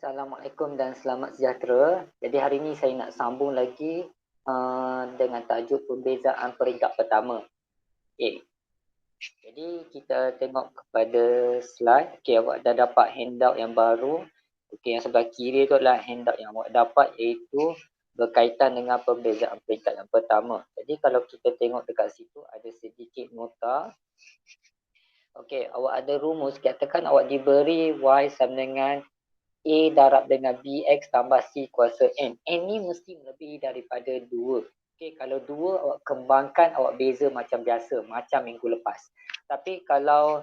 Assalamualaikum dan selamat sejahtera. Jadi hari ini saya nak sambung lagi dengan tajuk pembezaan peringkat pertama. Okey. Jadi kita tengok kepada slide. Okey, awak dah dapat handout yang baru. Okey, yang sebelah kiri tu adalah handout yang awak dapat, iaitu berkaitan dengan pembezaan peringkat yang pertama. Jadi kalau kita tengok dekat situ ada sedikit nota. Okey, awak ada rumus. Katakan awak diberi Y sama dengan A darab dengan BX tambah C kuasa N. N ni mesti melebihi daripada 2. Okey, kalau 2 awak kembangkan, awak beza macam biasa, macam minggu lepas. Tapi kalau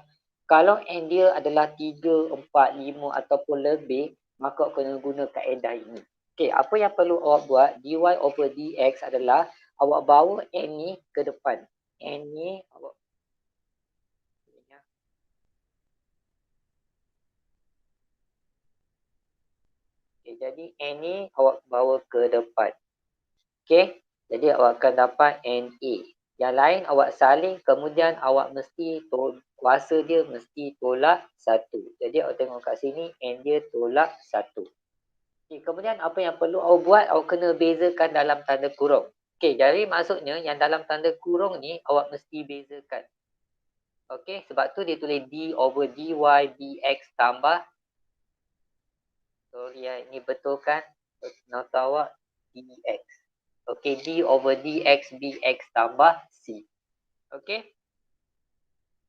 N dia adalah 3, 4, 5 ataupun lebih, maka awak kena guna kaedah ini. Okey, apa yang perlu awak buat, dy over dx adalah awak bawa N ni ke depan. N ni awak jadi N ni awak bawa ke depan. Okey, jadi awak akan dapat NA. Yang lain awak salin, kemudian awak mesti kuasa dia mesti tolak 1. Jadi awak tengok kat sini, N dia tolak 1. Okay, kemudian apa yang perlu awak buat, awak kena bezakan dalam tanda kurung. Okey, jadi maksudnya yang dalam tanda kurung ni awak mesti bezakan. Okey, sebab tu dia tulis D over dy dx tambah. Sorry ya, ini betul kan? Nota awak dx. Okey, D over dx bx tambah C. Okey.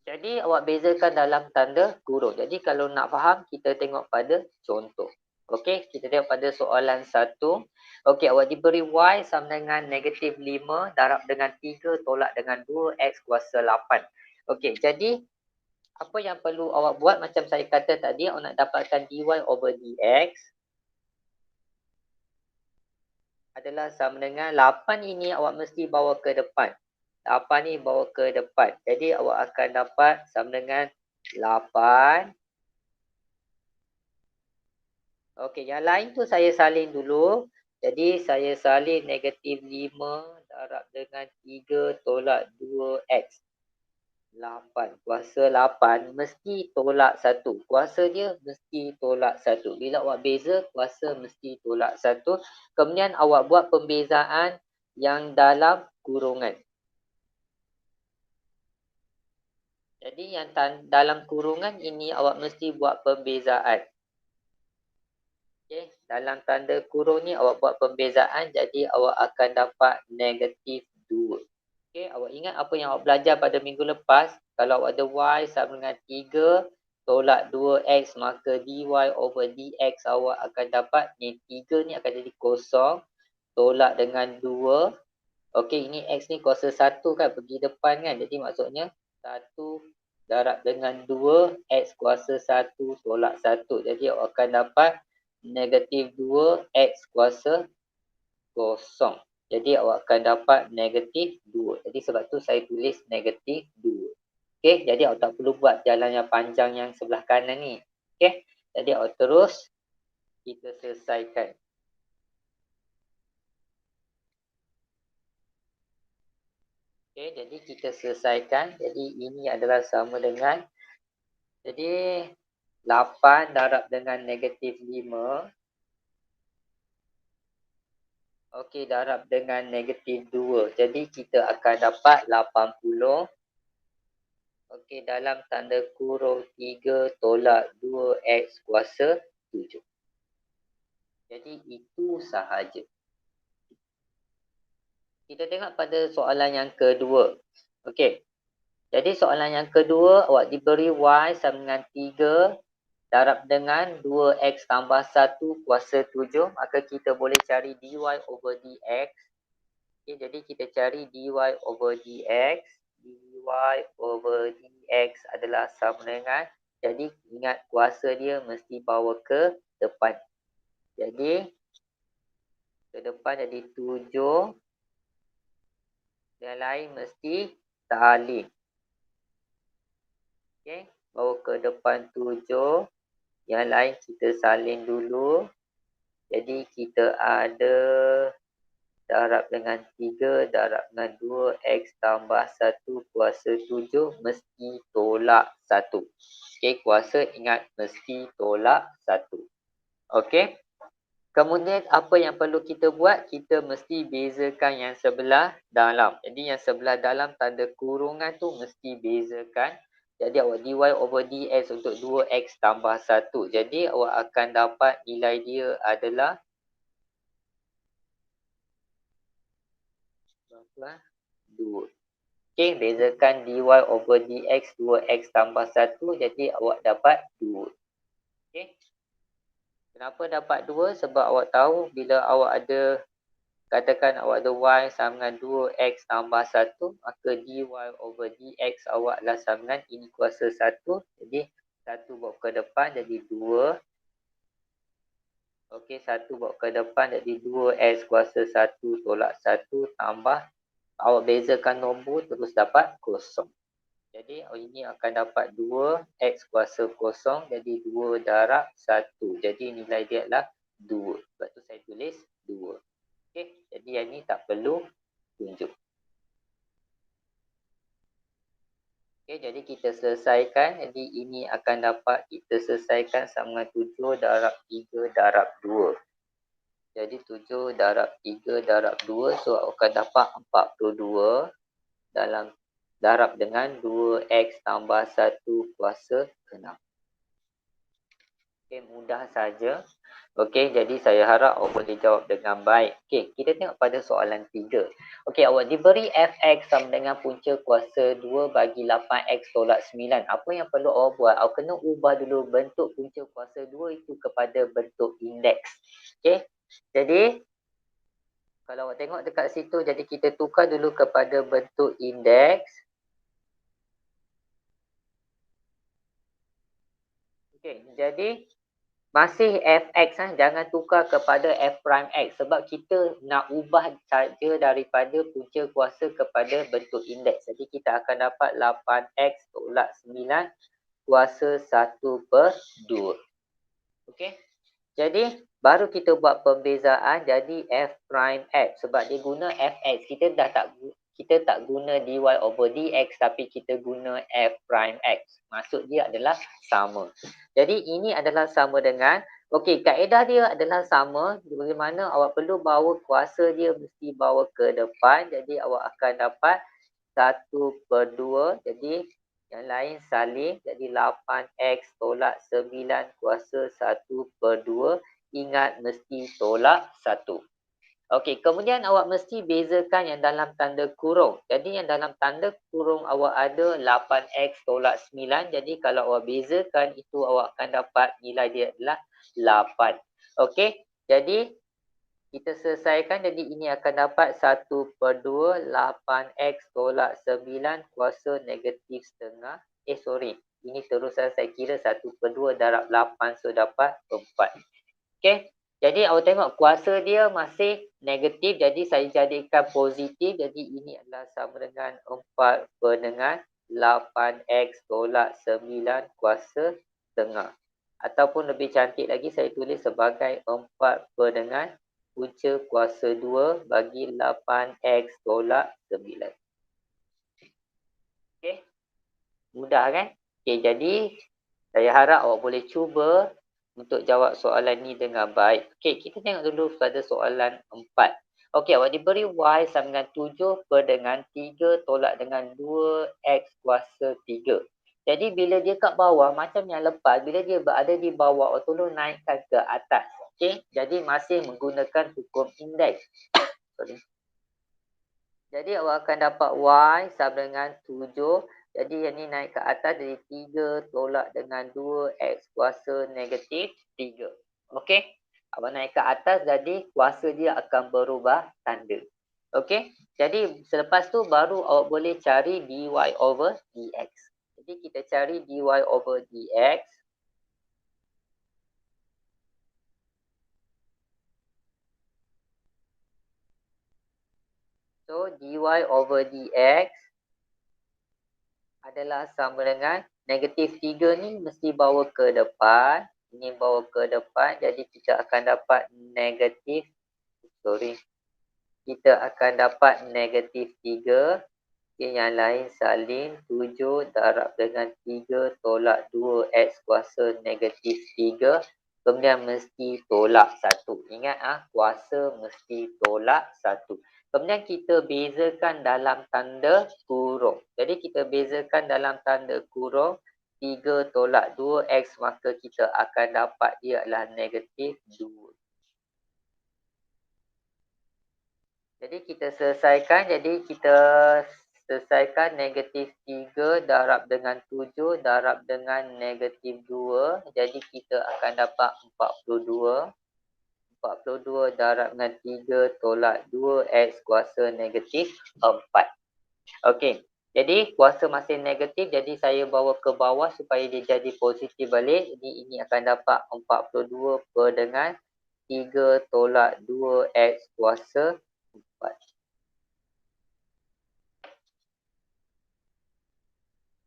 Jadi awak bezakan dalam tanda kurung. Jadi kalau nak faham, kita tengok pada contoh. Okey, kita tengok pada soalan 1. Okey, awak diberi Y sama dengan negatif 5 darab dengan 3 tolak dengan 2X kuasa 8. Okey, jadi apa yang perlu awak buat macam saya kata tadi, awak nak dapatkan dy over dx adalah sama dengan 8 ini awak mesti bawa ke depan. 8 ni bawa ke depan. Jadi awak akan dapat sama dengan 8. Okey, yang lain tu saya salin dulu. Jadi saya salin negatif 5 darab dengan 3 tolak 2x. 8. Kuasa 8 mesti tolak 1. Kuasa dia mesti tolak 1. Bila awak beza, kuasa mesti tolak 1. Kemudian awak buat pembezaan yang dalam kurungan. Jadi yang dalam kurungan ini awak mesti buat pembezaan. Okey, dalam tanda kurung ni awak buat pembezaan, jadi awak akan dapat negatif 2. Okey, awak ingat apa yang awak belajar pada minggu lepas? Kalau awak ada Y sama dengan 3 tolak 2X, maka dy over dx awak akan dapat ni 3 ni akan jadi kosong tolak dengan 2. Okey, ini X ni kuasa 1 kan, pergi depan kan. Jadi maksudnya 1 darab dengan 2, X kuasa 1 tolak 1. Jadi awak akan dapat negatif 2, X kuasa kosong. Jadi awak akan dapat negatif 2. Jadi sebab tu saya tulis negatif 2. Okey, jadi awak tak perlu buat jalan yang panjang yang sebelah kanan ni. Okey, jadi awak terus kita selesaikan. Okey, jadi kita selesaikan. Jadi ini adalah sama dengan, jadi 8 darab dengan negatif 5. Okey, darab dengan negatif 2. Jadi kita akan dapat 80. Okey, dalam tanda kurung 3 tolak 2X kuasa 7. Jadi itu sahaja. Kita tengok pada soalan yang kedua. Okey. Jadi soalan yang kedua, awak diberi Y sama dengan 3 darab dengan 2X tambah 1 kuasa 7. Maka kita boleh cari dy over dx. Okay, jadi kita cari dy over dx. Dy over dx adalah sama dengan, jadi ingat kuasa dia mesti bawa ke depan. Jadi ke depan jadi 7. Yang lain mesti salin. Okey, bawa ke depan 7. Yang lain kita salin dulu. Jadi kita ada darab dengan 3 darab dengan 2X tambah 1 kuasa 7 mesti tolak 1. Okey, kuasa ingat mesti tolak 1. Okey. Kemudian apa yang perlu kita buat? Kita mesti bezakan yang sebelah dalam. Jadi yang sebelah dalam tanda kurungan tu mesti bezakan. Jadi awak dy over dx untuk 2x tambah 1. Jadi awak akan dapat nilai dia adalah berapa? 2. Okey, bezakan dy over dx 2x tambah 1. Jadi awak dapat 2. Okey. Kenapa dapat 2? Sebab awak tahu bila awak ada, katakan awak ada y sama dengan 2x tambah 1, maka dy over dx awak adalah sama dengan ini kuasa 1. Jadi 1 bawa ke depan jadi 2. Okey, 1 bawa ke depan jadi 2x kuasa 1 tolak 1 tambah. Awak bezakan nombor terus dapat kosong. Jadi ini akan dapat 2x kuasa kosong jadi 2 darab 1. Jadi nilai dia adalah 2. Sebab tu saya tulis 2. Okey, jadi yang ni tak perlu tunjuk. Okey, jadi kita selesaikan. Jadi ini akan dapat kita selesaikan sama dengan 7 darab 3 darab 2. Jadi 7 darab 3 darab 2, so akan dapat 42 dalam darab dengan 2x tambah 1 kuasa 6. Okey, mudah saja. Okey, jadi saya harap awak boleh jawab dengan baik. Okey, kita tengok pada soalan 3. Okey, awak diberi fx sama dengan punca kuasa 2 bagi 8x tolak 9. Apa yang perlu awak buat? Awak kena ubah dulu bentuk punca kuasa 2 itu kepada bentuk indeks. Okey, jadi kalau awak tengok dekat situ, jadi kita tukar dulu kepada bentuk indeks. Okey, jadi masih fx, jangan tukar kepada f prime x sebab kita nak ubah saja daripada punca kuasa kepada bentuk indeks. Jadi kita akan dapat 8x tolak 9 kuasa 1/2. Okey. Jadi baru kita buat pembezaan jadi f prime x sebab dia guna fx. Kita tak guna dy over dx tapi kita guna f prime x. Maksud dia adalah sama. Jadi ini adalah sama dengan, okey, kaedah dia adalah sama. Bagaimana awak perlu bawa kuasa dia mesti bawa ke depan. Jadi awak akan dapat 1/2. Jadi yang lain salin. Jadi 8x tolak 9 kuasa 1/2. Ingat mesti tolak 1. Okey, kemudian awak mesti bezakan yang dalam tanda kurung. Jadi yang dalam tanda kurung awak ada 8x tolak 9. Jadi kalau awak bezakan itu awak akan dapat nilai dia adalah 8. Okey, jadi kita selesaikan. Jadi ini akan dapat 1/2 8x tolak 9 kuasa negatif setengah. Ini terusan saya kira 1/2 darab 8. So dapat 4. Okey. Jadi awak tengok kuasa dia masih negatif. Jadi saya jadikan positif. Jadi ini adalah sama dengan 4/8x tolak 9 kuasa setengah. Ataupun lebih cantik lagi saya tulis sebagai 4/punca kuasa 2 bagi 8x tolak 9. Okey. Mudah kan? Okey, jadi saya harap awak boleh cuba untuk jawab soalan ni dengan baik. Okey, kita tengok dulu pada soalan 4. Okey, awak diberi y sama dengan 7 per dengan 3 tolak dengan 2x kuasa 3. Jadi bila dia kat bawah, macam yang lepas, bila dia berada di bawah, awak tolong naikkan ke atas. Okey, jadi masih menggunakan hukum indeks. Jadi awak akan dapat y sama dengan 7. Jadi yang ni naik ke atas jadi 3 tolak dengan 2x kuasa negatif 3. Okey. Awak naik ke atas jadi kuasa dia akan berubah tanda. Okey. Jadi selepas tu baru awak boleh cari dy over dx. Jadi kita cari dy over dx. So dy over dx adalah sama dengan negatif 3 ni mesti bawa ke depan. Ini bawa ke depan. Jadi kita akan dapat negatif. Kita akan dapat negatif 3. Yang lain salin 7 darab dengan 3 tolak 2x kuasa negatif 3. kemudian mesti tolak 1. Ingat kuasa mesti tolak 1. Kemudian kita bezakan dalam tanda kurung. Jadi kita bezakan dalam tanda kurung 3 tolak 2x, maka kita akan dapat dia adalah negatif 2. Jadi kita selesaikan. Jadi kita selesaikan negatif 3 darab dengan 7 darab dengan negatif 2. Jadi kita akan dapat 42. 42 darab dengan 3 tolak 2x kuasa negatif 4. Okey. Jadi kuasa masih negatif. Jadi saya bawa ke bawah supaya dia jadi positif balik. Jadi ini akan dapat 42 per dengan 3 tolak 2x kuasa 4.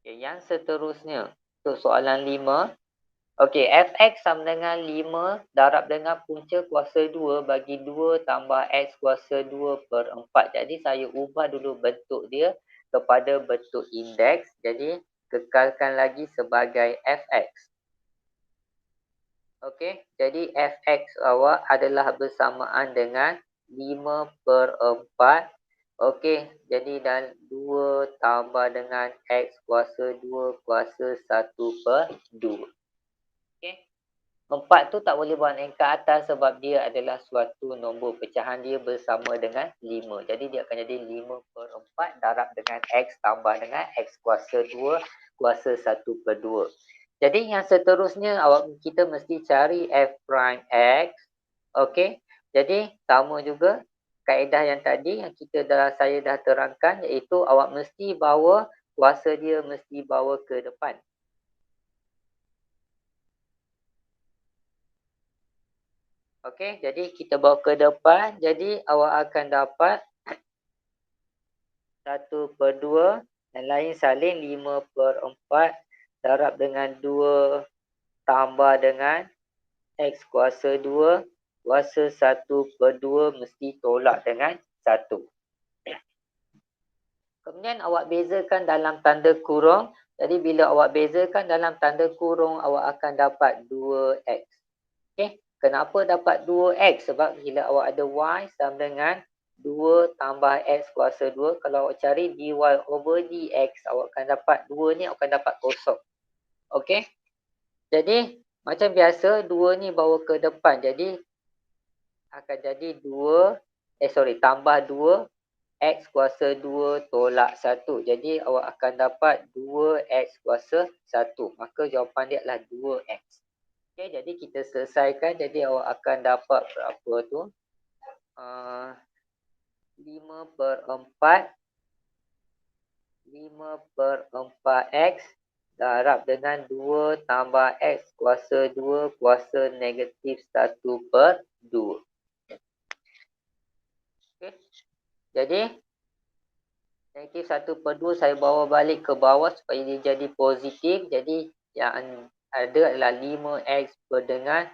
Okay, yang seterusnya untuk soalan 5. Okey, fx sama dengan 5 darab dengan punca kuasa 2 bagi 2 tambah x kuasa 2 per 4. Jadi saya ubah dulu bentuk dia kepada bentuk indeks. Jadi kekalkan lagi sebagai fx. Okey, jadi fx awak adalah bersamaan dengan 5 per 4. Okey, jadi dan 2 tambah dengan x kuasa 2 kuasa 1 per 2. Okey. 4 tu tak boleh buat naik ke atas sebab dia adalah suatu nombor pecahan, dia bersama dengan 5. Jadi dia akan jadi 5 per 4 darab dengan x tambah dengan x kuasa 2 kuasa 1 per 2. Jadi yang seterusnya kita mesti cari f prime x. Okey. Jadi sama juga kaedah yang tadi yang saya dah terangkan, iaitu awak mesti bawa kuasa dia mesti bawa ke depan. Okey, jadi kita bawa ke depan. Jadi awak akan dapat 1 per 2 dan lain salin 5 per 4 darab dengan 2 tambah dengan x kuasa 2 kuasa 1 per 2 mesti tolak dengan 1. Kemudian awak bezakan dalam tanda kurung. Jadi bila awak bezakan dalam tanda kurung, awak akan dapat 2x. Okey, kenapa dapat 2x? Sebab bila awak ada y sama dengan 2 tambah x kuasa 2, kalau awak cari dy over dx, awak akan dapat 2 ni, awak akan dapat kosong. Okey, jadi macam biasa 2 ni bawa ke depan. Jadi akan jadi tambah 2 x kuasa 2 tolak 1. Jadi awak akan dapat 2x kuasa 1. Maka jawapan dia adalah 2x. Okey, jadi kita selesaikan. Jadi awak akan dapat berapa tu? 5 per 4. 5 per 4x darab dengan 2 tambah x kuasa 2 kuasa negatif 1 per 2. Okey. Jadi negatif 1 per 2 saya bawa balik ke bawah supaya dia jadi positif. Jadi yang ada adalah 5x per dengan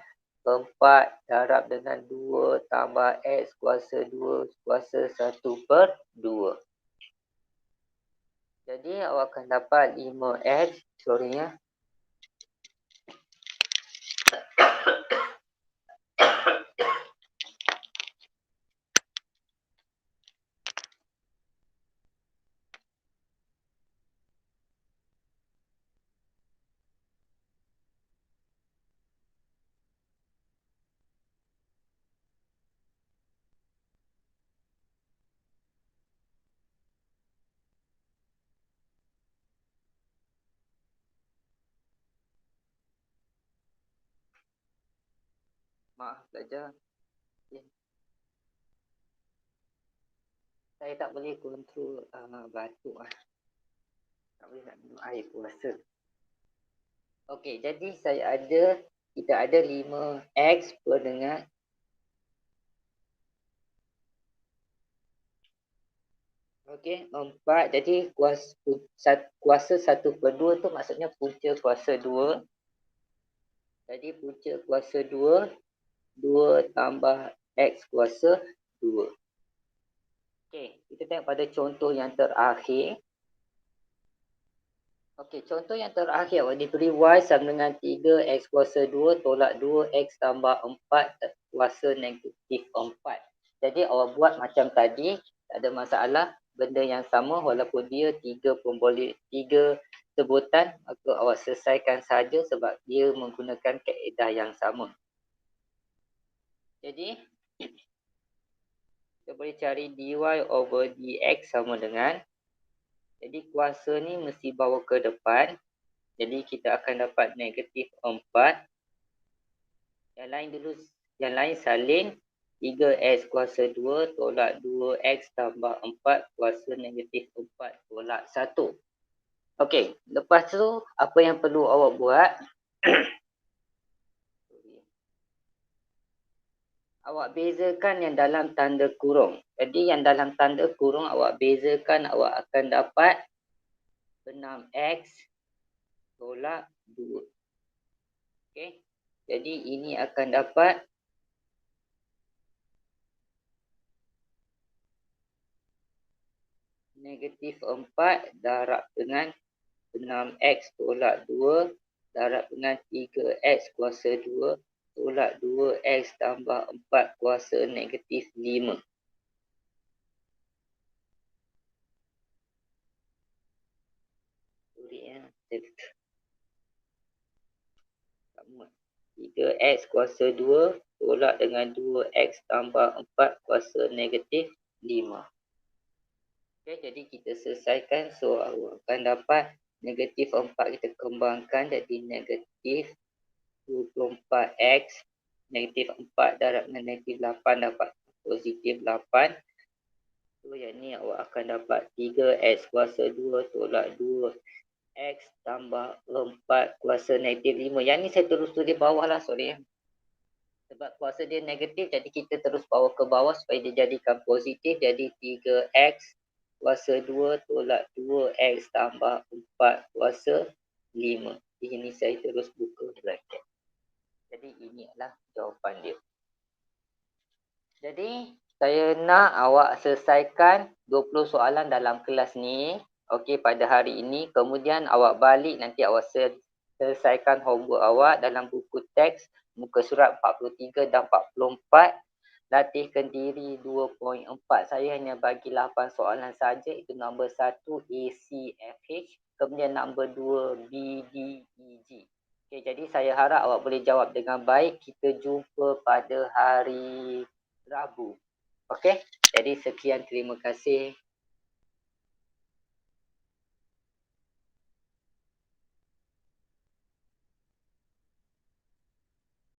4 darab dengan 2 tambah x kuasa 2 kuasa 1 per 2. Jadi awak akan dapat 5x. Sorry ya. Maaf pelajar. Okay. Saya tak boleh kontrol batuk. Tak boleh nak minum air puasa. Okey, jadi kita ada 5x per dengan okey, 4. Jadi kuasa 1 per 2 tu maksudnya punca kuasa 2. Jadi punca kuasa 2 tambah x kuasa 2. Okey, kita tengok pada contoh yang terakhir. Okey, contoh yang terakhir awak diberi Y sama dengan 3 X kuasa 2 tolak 2 X tambah 4 kuasa negatif 4. Jadi awak buat macam tadi, tak ada masalah. Benda yang sama walaupun dia 3 pun boleh, 3 sebutan, maka awak selesaikan saja sebab dia menggunakan kaedah yang sama. Jadi, kita boleh cari dy over dx sama dengan, jadi kuasa ni mesti bawa ke depan. Jadi kita akan dapat negatif 4. Yang lain dulu, yang lain salin 3x kuasa 2 tolak 2x tambah 4 kuasa negatif 4 tolak 1. Okey, lepas tu apa yang perlu awak buat? Awak bezakan yang dalam tanda kurung. Jadi yang dalam tanda kurung awak bezakan, awak akan dapat 6x tolak 2. Okey. Jadi ini akan dapat negatif 4 darab dengan 6x tolak 2 darab dengan 3x kuasa 2 tolak 2x tambah 4 kuasa negatif 5. Sorry ya. 3x kuasa 2 tolak dengan 2x tambah 4 kuasa negatif 5. Okay, jadi kita selesaikan. So, awak akan dapat negatif 4 kita kembangkan jadi negatif 24x. Negatif 4 darab dengan negatif 8 dapat positif 8. So, yang ni awak akan dapat 3x kuasa 2 tolak 2x tambah 4 kuasa negatif 5. Yang ni saya terus tulis bawah lah, sorry. Sebab kuasa dia negatif, jadi kita terus bawa ke bawah supaya dia jadikan positif. Jadi 3x kuasa 2 tolak 2x tambah 4 kuasa 5. Di sini saya terus buka bracket. Jadi ini adalah jawapan dia. Jadi saya nak awak selesaikan 20 soalan dalam kelas ni. Okey, pada hari ini. Kemudian awak balik nanti awak selesaikan homework awak dalam buku teks muka surat 43 dan 44. Latihkan diri 2.4. Saya hanya bagi 8 soalan saja. Itu nombor 1 A, C, F, H. Kemudian nombor 2 B, D, E, G. Okay, jadi saya harap awak boleh jawab dengan baik. Kita jumpa pada hari Rabu. Okey, jadi sekian, terima kasih.